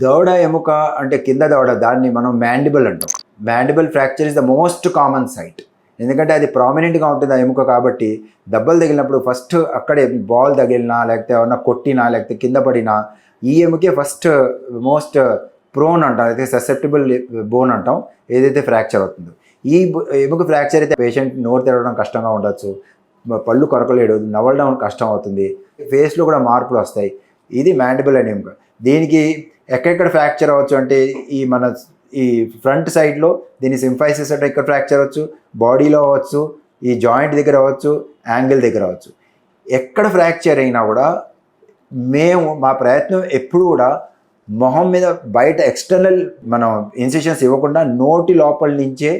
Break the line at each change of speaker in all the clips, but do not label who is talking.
దవడ ఎముక అంటే కింద దవడ, దాన్ని మనం మ్యాండిబుల్ అంటాం. Mandible fracture is the most common site. ఎందుకంటే అది ప్రామినెంట్గా ఉంటుంది ఆ ఎముక కాబట్టి. దెబ్బలు తగిలినప్పుడు ఫస్ట్ అక్కడే బాల్ తగిలినా, లేకపోతే ఏమన్నా కొట్టినా, లేకపోతే కింద పడినా ఈ ఎముకే ఫస్ట్ మోస్ట్ ప్రోన్ అంటాం, అయితే ససెప్టిబుల్ బోన్ అంటాం, ఏదైతే ఫ్రాక్చర్ అవుతుందో. ఈ ఎముక ఫ్రాక్చర్ అయితే పేషెంట్ నోరు తెరవడం కష్టంగా ఉండొచ్చు, పళ్ళు కొరకలేడు, నవ్వడం కష్టం అవుతుంది, ఫేస్లో కూడా మార్పులు వస్తాయి. ఇది మ్యాండిబుల్ అనే ఎముక. దీనికి ఎక్కడెక్కడ ఫ్రాక్చర్ అవ్వచ్చు అంటే ఈ ఫ్రంట్ సైడ్లో దీని సింఫైసిస్ అంటే ఇక్కడ ఫ్రాక్చర్ అవ్వచ్చు, బాడీలో అవ్వచ్చు, ఈ జాయింట్ దగ్గర అవ్వచ్చు, యాంగిల్ దగ్గర అవ్వచ్చు. ఎక్కడ ఫ్రాక్చర్ అయినా కూడా మా ప్రయత్నం ఎప్పుడు కూడా మొహం మీద బయట ఎక్స్టర్నల్ మనం ఇన్సిషన్స్ ఇవ్వకుండా నోటి లోపల నుంచే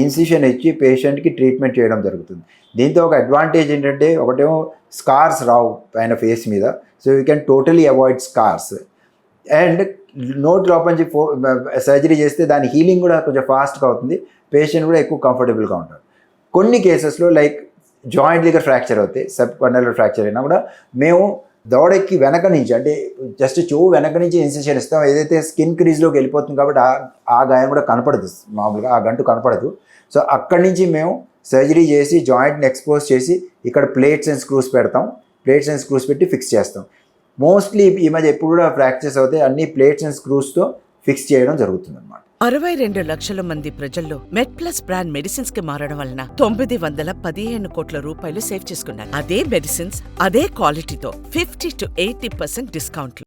ఇన్సిషన్ ఇచ్చి పేషెంట్కి ట్రీట్మెంట్ చేయడం జరుగుతుంది. దీంతో ఒక అడ్వాంటేజ్ ఏంటంటే, ఒకటేమో స్కార్స్ రావు పైన ఫేస్ మీద, so you can totally avoid scars. And నోటి లోపల నుంచి సర్జరీ చేస్తే దాని హీలింగ్ కూడా కొంచెం ఫాస్ట్గా అవుతుంది, పేషెంట్ కూడా ఎక్కువ కంఫర్టబుల్గా ఉంటారు. కొన్ని కేసెస్లో లైక్ జాయింట్ దగ్గర ఫ్రాక్చర్ అవుతాయి, సబ్ కండల్ ఫ్రాక్చర్ అయినా కూడా మేము దవడకి వెనక నుంచి, అంటే జస్ట్ చెవు వెనక నుంచి ఇన్సిషన్ ఇస్తాం. ఏదైతే స్కిన్ క్రీజ్లోకి వెళ్ళిపోతుంది కాబట్టి ఆ గాయం కూడా కనపడదు, మామూలుగా ఆ గంటు కనపడదు. సో అక్కడి నుంచి మేము సర్జరీ చేసి జాయింట్ని ఎక్స్పోజ్ చేసి ఇక్కడ ప్లేట్స్ అండ్ స్క్రూస్ పెడతాం. ప్లేట్స్ అండ్ స్క్రూస్ పెట్టి ఫిక్స్ చేస్తాం. మోస్ట్లీ ఈ మధ్య ఎప్పుడు కూడా ఫ్రాక్చర్స్ అవుతాయి, అన్ని ప్లేట్స్ అండ్ స్క్రూస్తో ఫిక్స్ చేయడం జరుగుతుంది అన్నమాట.
62 లక్షల మంది ప్రజల్లో మెడ్ప్లస్ బ్రాండ్ మెడిసిన్స్ కి మారడం వలన 915 కోట్ల రూపాయలు సేవ్ చేసుకున్నారు. అదే మెడిసిన్స్ అదే క్వాలిటీతో 50 to 80% డిస్కౌంట్లు.